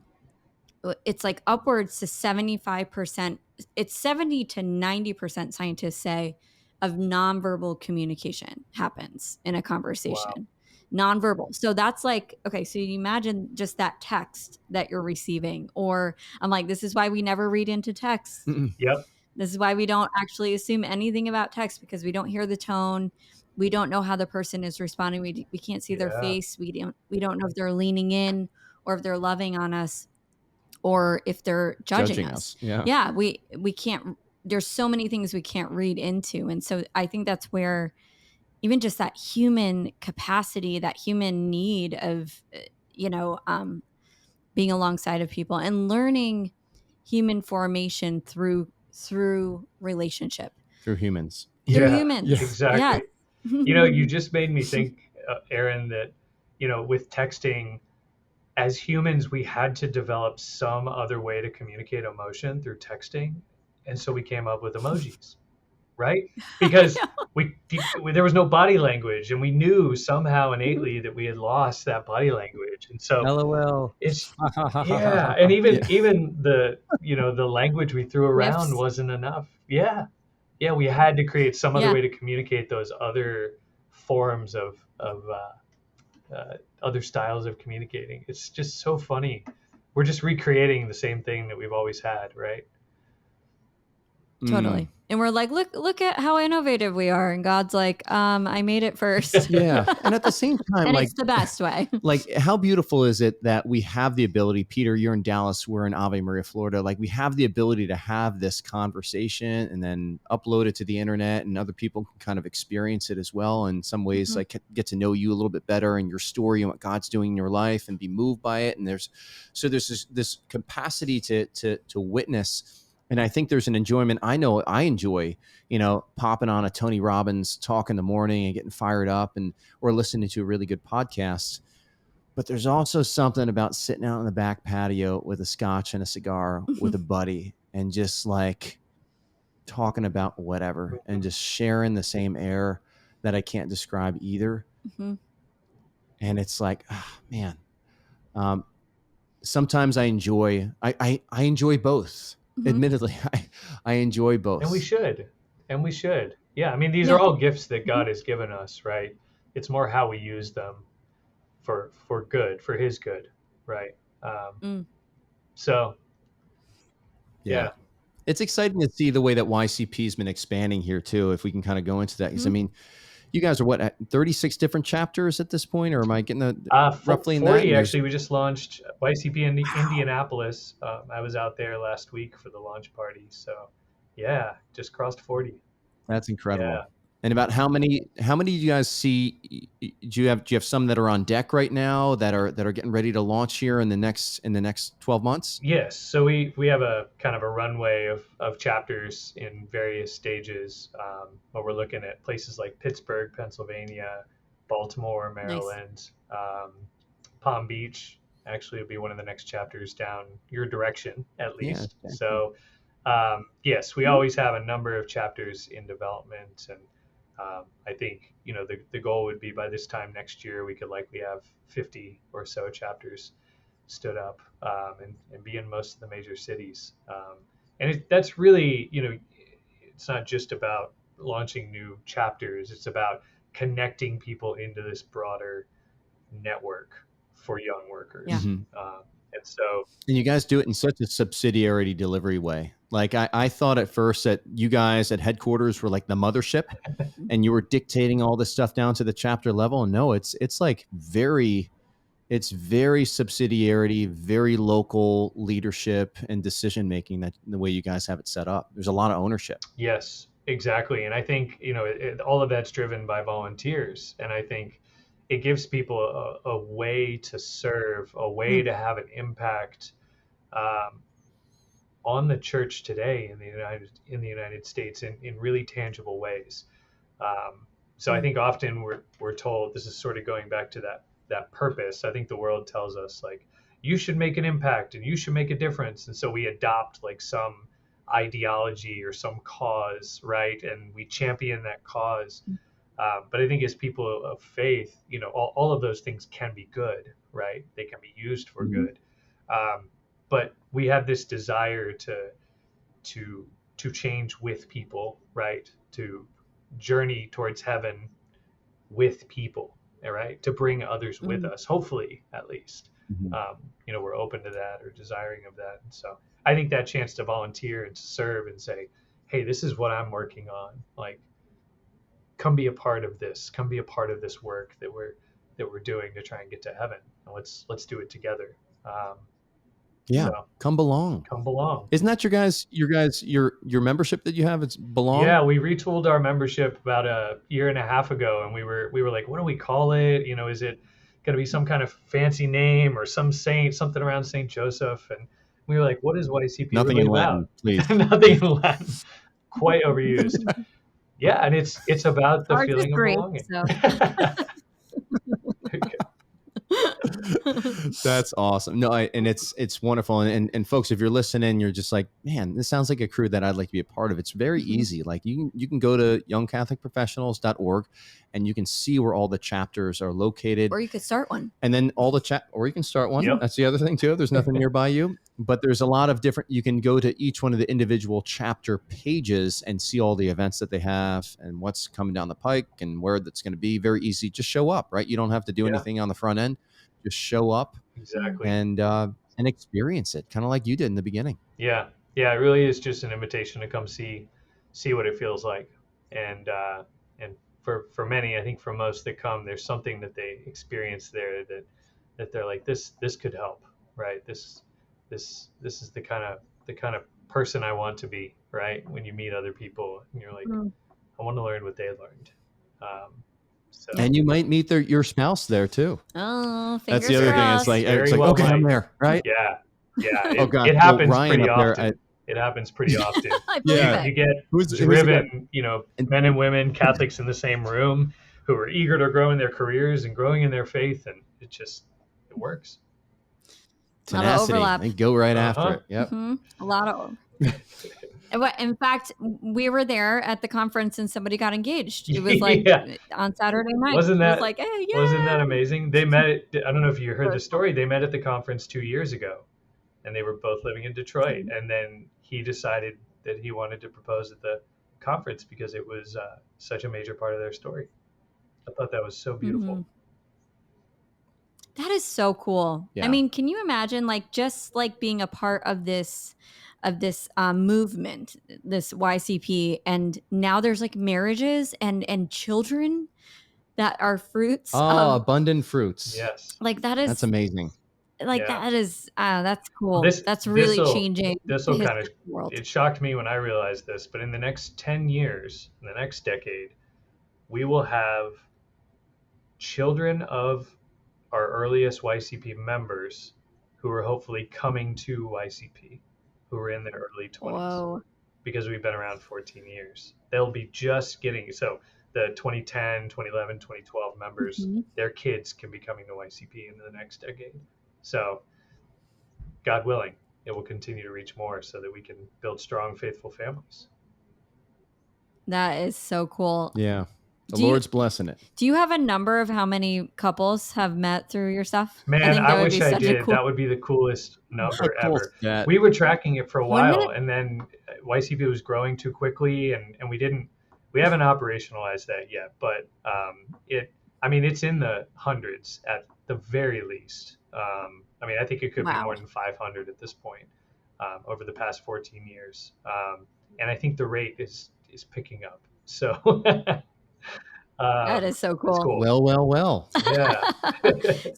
it's like upwards to 75%. It's 70 to 90% scientists say of nonverbal communication happens in a Wow. conversation. Nonverbal. So that's like, okay, so you imagine just that text that you're receiving. Or I'm like, this is why we never read into text. Mm-mm. Yep. This is why we don't actually assume anything about text, because we don't hear the tone. We don't know how the person is responding. We can't see their Yeah. face. We don't know if they're leaning in or if they're loving on us or if they're judging Judging us. us. Yeah. Yeah, we can't, there's so many things we can't read into. And so I think that's where even just that human capacity, that human need of you know, being alongside of people and learning human formation through relationship, Through humans. through Yeah. Yeah. humans. Yes. Exactly. You just made me think, Aaron, that with texting, as humans, we had to develop some other way to communicate emotion through texting, and so we came up with emojis, right? I Because there was no body language, and we knew somehow know. innately that we had lost that body language, and so LOL. it's yeah, and Yeah. even the language we threw around Gifts. wasn't enough. Yeah, we had to create some other Yeah, way to communicate those other forms of other styles of communicating. It's just so funny. We're just recreating the same thing that we've always had, right? Mm. totally. And we're like, look at how innovative we are. And God's like, I made it first. Yeah. And at the same time, And it's the best way. like how beautiful is it that we have the ability, Peter, you're in Dallas, we're in Ave Maria, Florida, like we have the ability to have this conversation and then upload it to the internet, and other people can kind of experience it as well, in some ways, Mhm. like get to know you a little bit better and your story and what God's doing in your life and be moved by it. And there's this capacity to witness. And I think there's an enjoyment. I know I enjoy, popping on a Tony Robbins talk in the morning and getting fired up, and or listening to a really good podcast. But there's also something about sitting out on the back patio with a scotch and a cigar with a buddy and just like talking about whatever and just sharing the same air that I can't describe either. Mhm. And it's like, man, um, sometimes I enjoy both. Mhm. Admittedly, I enjoy And we both. should. And we should. Yeah, I mean, these are Yeah. all gifts that Mhm. God has given us, right? It's more how we use them for good, for His good, right? Um, Mm. so Yeah. yeah, It's exciting to see the way that YCP has been expanding here too. If we can kind of go into that, because I Mhm. mean, you guys are what, at 36 different chapters at this point, or am I getting roughly in that? 40 And there's actually. We just launched YCP in Indianapolis. I was out there last week for the launch party. So yeah, just crossed 40. That's Yeah. incredible. And about how many do you guys see? Do you have some that are on deck right now that are getting ready to launch here in the next 12 months? Yes, so we have a kind of a runway of chapters in various stages, but we're looking at places like Pittsburgh, Pennsylvania, Baltimore, Nice. Maryland, Palm Beach. Actually, will be one of the next chapters down your direction, at Yeah. least. Okay. So, yes, we Mhm. always have a number of chapters in development, and I think the goal would be by this time next year we could likely have 50 or so chapters stood up, and be in most of the major cities. And that's really, it's not just about launching new chapters. It's about connecting people into this broader network for young workers. Yeah. Mhm. And so, And you guys do it in such a subsidiarity delivery way. Like I thought at first that you guys at headquarters were like the mothership and you were dictating all this stuff down to the chapter level. And no, it's like it's very subsidiarity, very local leadership and decision making, that the way you guys have it set up. There's a lot of ownership. yes, exactly. And I think, all of that's driven by volunteers. And I think it gives people a way to serve, a way to have an impact, um, on the church today in the United States in really tangible ways. So I think often we're told, this is sort of going back to that purpose. I think the world tells us, like, you should make an impact and you should make a difference, and so we adopt like some ideology or some cause, right? And we champion that cause. But I think as people of faith, all of those things can be good, right? They can be used for Mhm. good. But we have this desire to to change with people, right? To journey towards heaven with people, all right? To bring others with us, hopefully, at least. Mhm. We're open to that or desiring of that. And so I think that chance to volunteer and to serve and say, hey, this is what I'm working on. Like, come be a part of this. Come be a part of this work that we're doing to try and get to heaven. And let's do it together. Um, Yeah. so Come belong. come belong. Isn't that your membership that you have? It's belong. Yeah, we retooled our membership about a year and a half ago, and we were like, what do we call it? Is it going to be some kind of fancy name or some saint, something around Saint Joseph? And we were like, what is YCP Nothing really in about? Latin, please. Nothing in Latin, quite overused. Yeah, and it's about the Ours is feeling of Greek, belonging. so. That's awesome. No, and it's wonderful. And folks, if you're listening, you're just like, man, this sounds like a crew that I'd like to be a part of. It's very easy. Like you can go to youngcatholicprofessionals.org and you can see where all the chapters are located. Or you could start one. And then or you can start one. Yep. That's the other thing too. There's nothing nearby you, but there's a lot of different, you can go to each one of the individual chapter pages and see all the events that they have and what's coming down the pike and where that's going to be. Very easy. Just show up, right? You don't have to do anything on the front end. Just show up Exactly. and experience it, kind of like you did in the beginning. Yeah. It really is just an invitation to come see what it feels like. And for many, I think for most that come, there's something that they experience there that they're like, this could help, right? This is the kind of person I want to be, right? When you meet other people and you're like, I want to learn what they learned. So And you might meet your spouse there too. Oh, That's fingers the other crossed. thing. It's Very like well okay, I'm might. there, right? Yeah. Oh God, It happens Ryan pretty up there, often. It happens pretty often. I believe Yeah. it. You get who's the driven, men and women, Catholics in the same room who are eager to grow in their careers and growing in their faith, and it works. A lot of tenacity overlap. and go right after Uh-huh. it. Yep. A lot of. In fact, we were there at the conference and somebody got engaged. It was like Yeah. on Saturday night. Wasn't It was that like, hey, yeah. wasn't that amazing? They met. I don't know if you heard the story. They met at the conference 2 years ago, and they were both living in Detroit. And then he decided that he wanted to propose at the conference because it was such a major part of their story. I thought that was so beautiful. That is so cool. Yeah. I mean, can you imagine just being a part of this movement, this YCP, and now there's marriages and children that are fruits of abundant fruits. Yes. that's amazing. That is that's cool. This- That's really this'll- changing This'll the kind history of, the world. it shocked me when I realized this, but in the next 10 years, in the next decade, we will have children of our earliest YCP members who are hopefully coming to YCP, who are in their early 20s. Whoa. Because we've been around 14 years. They'll be just getting, so the 2010, 2011, 2012 members, Mhm. their kids can be coming to YCP in the next decade. So God willing, it will continue to reach more so that we can build strong, faithful families. That is so cool. Yeah. The Do you- Lord's blessing it. Do you have a number of how many couples have met through your stuff? Man, I wish I did. Cool. That would be the coolest number Cool ever. stat. We were tracking it for a Wouldn't while, it? and then YCP was growing too quickly, and we haven't operationalized that yet. But it's in the hundreds at the very least. I think it could be Wow. more than 500 at this point over the past 14 years, and I think the rate is picking up. So. That is so That's cool. Well. Yeah. So Hear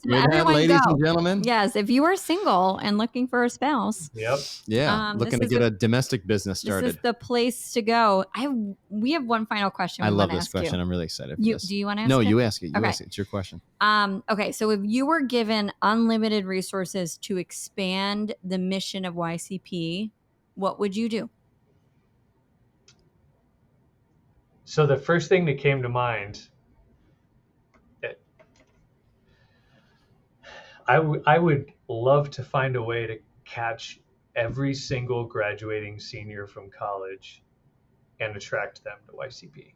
that, everyone ladies go. and gentlemen? Yes, if you are single and looking for a spouse, Yep. Yeah. Looking to this get is a domestic business this started. is the place to go. We have one final question. I we love wanna this ask you. question. I'm really excited for Do this. you want to ask No, it? you ask it. You Okay. ask it. It's your question. Okay, so if you were given unlimited resources to expand the mission of YCP, what would you do? So the first thing that came to mind, I would love to find a way to catch every single graduating senior from college and attract them to YCP.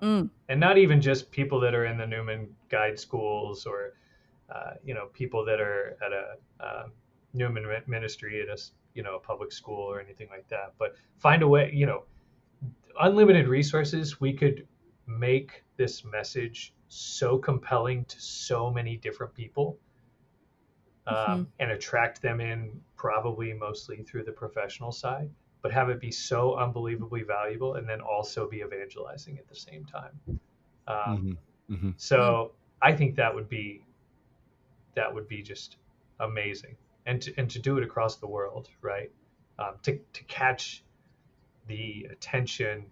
And not even just people that are in the Newman Guide schools or, people that are at a Newman ministry at a public school or anything like that. But find a way, unlimited resources, we could make this message so compelling to so many different people and attract them in probably mostly through the professional side, but have it be so unbelievably valuable and then also be evangelizing at the same time. So I think that would be just amazing. And to do it across the world, right? To catch the attention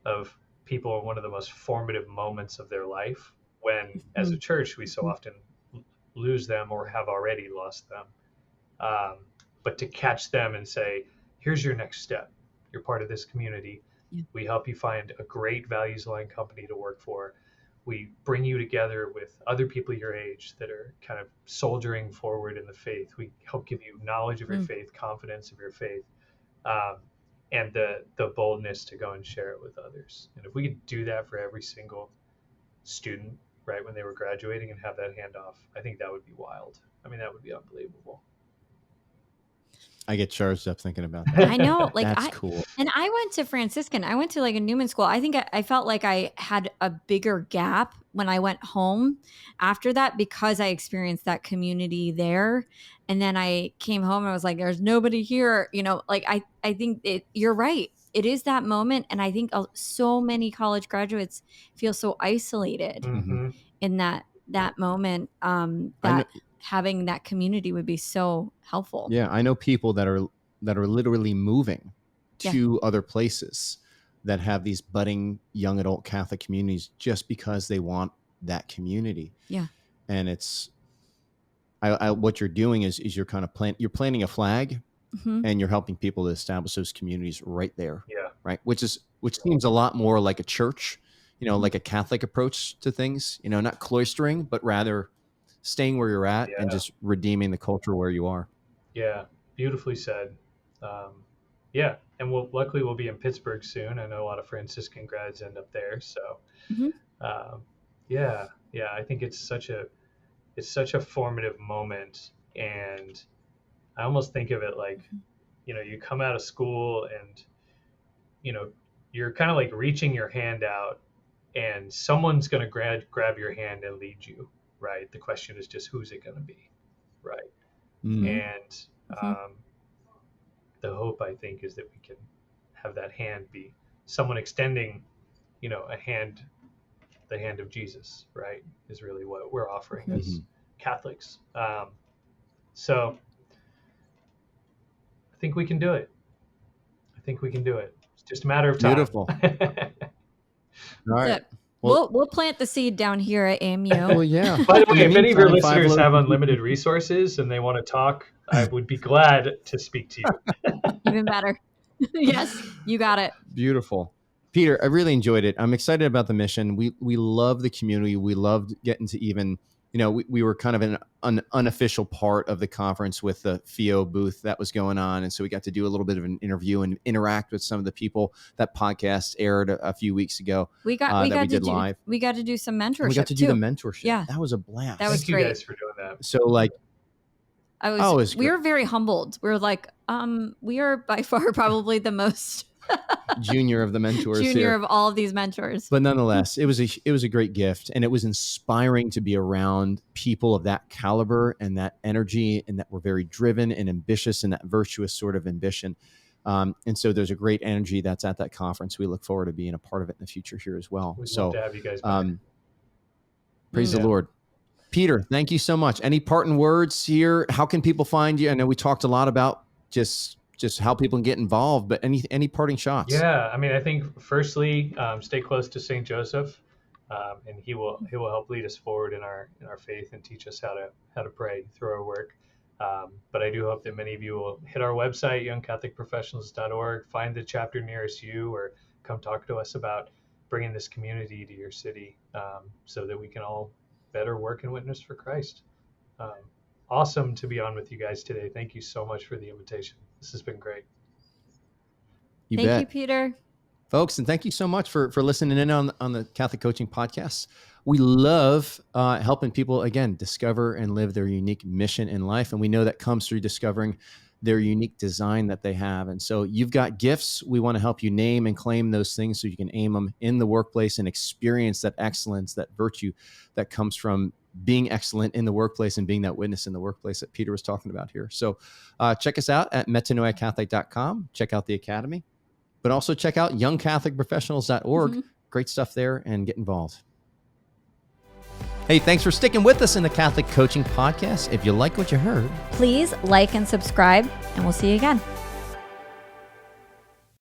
of people in one of the most formative moments of their life when, as a church, we so often lose them or have already lost them. But to catch them and say, here's your next step. You're part of this community. Yeah. We help you find a great values-aligned company to work for. We bring you together with other people your age that are kind of soldiering forward in the faith. We help give you knowledge of your faith, confidence of your faith, and the boldness to go and share it with others. And if we could do that for every single student, right, when they were graduating and have that handoff, I think that would be wild. That would be unbelievable. I get charged up thinking about that. I know, That's cool. And I went to Franciscan. I went to a Newman school. I think I felt like I had a bigger gap when I went home after that because I experienced that community there. And then I came home and I was like, there's nobody here. I think you're right. It is that moment. And I think so many college graduates feel so isolated in that moment having that community would be so helpful. Yeah, I know people that are literally moving to other places that have these budding young adult Catholic communities just because they want that community. Yeah. And it's what you're doing is you're kind of you're planting a flag and you're helping people to establish those communities right there. Yeah. Right. Which seems a lot more like a church, like a Catholic approach to things, not cloistering, but rather staying where you're at and just redeeming the culture where you are. Yeah. Beautifully said. And luckily we'll be in Pittsburgh soon. I know a lot of Franciscan grads end up there. So, I think it's such a formative moment. And I almost think of it like, you come out of school and, you're kind of like reaching your hand out and someone's going to grab your hand and lead you. Right. The question is just, who's it going to be? Right. And the hope, I think, is that we can have that hand be someone extending, the hand of Jesus, right, is really what we're offering as Catholics. So I think we can do it. It's just a matter of time. Beautiful. All right. We'll plant the seed down here at AMU. Well, yeah. By the way, if any of your listeners have unlimited resources and they want to talk, I would be glad to speak to you. Even better. Yes, you got it. Beautiful. Peter, I really enjoyed it. I'm excited about the mission. We love the community. We loved getting to even, we were kind of an unofficial part of the conference with the FIO booth that was going on. And so we got to do a little bit of an interview and interact with some of the people. That podcast aired a few weeks ago. We got to do live. We got to do some mentorship. And we got to do the mentorship. Yeah. That was a blast. That was Thank you great. guys for doing that. So like, we were very humbled. We were like, we are by far probably the most junior of the mentors here. Of all of these mentors. But nonetheless, it was a great gift, and it was inspiring to be around people of that caliber and that energy, and that were very driven and ambitious, and that virtuous sort of ambition. And so there's a great energy that's at that conference. We look forward to being a part of it in the future here as well. We'd love to have you guys back. Praise the Lord. Peter, thank you so much. Any parting words here? How can people find you? I know we talked a lot about just how people can get involved, but any parting shots? Yeah, I mean, I think firstly, stay close to St. Joseph, and he will help lead us forward in our faith and teach us how to pray through our work. But I do hope that many of you will hit our website, youngcatholicprofessionals.org, find the chapter nearest you, or come talk to us about bringing this community to your city, so that we can all better work and witness for Christ. Awesome to be on with you guys today. Thank you so much for the invitation. This has been great. Thank you, Peter. Folks, and thank you so much for listening in on the Catholic Coaching Podcast. We love helping people, again, discover and live their unique mission in life. And we know that comes through discovering their unique design that they have. And so you've got gifts. We want to help you name and claim those things so you can aim them in the workplace and experience that excellence, that virtue that comes from being excellent in the workplace and being that witness in the workplace that Peter was talking about here. So check us out at metanoiacatholic.com. Check out the Academy, but also check out youngcatholicprofessionals.org. Great stuff there, and get involved. Hey, thanks for sticking with us in the Catholic Coaching Podcast. If you like what you heard, please like and subscribe, and we'll see you again.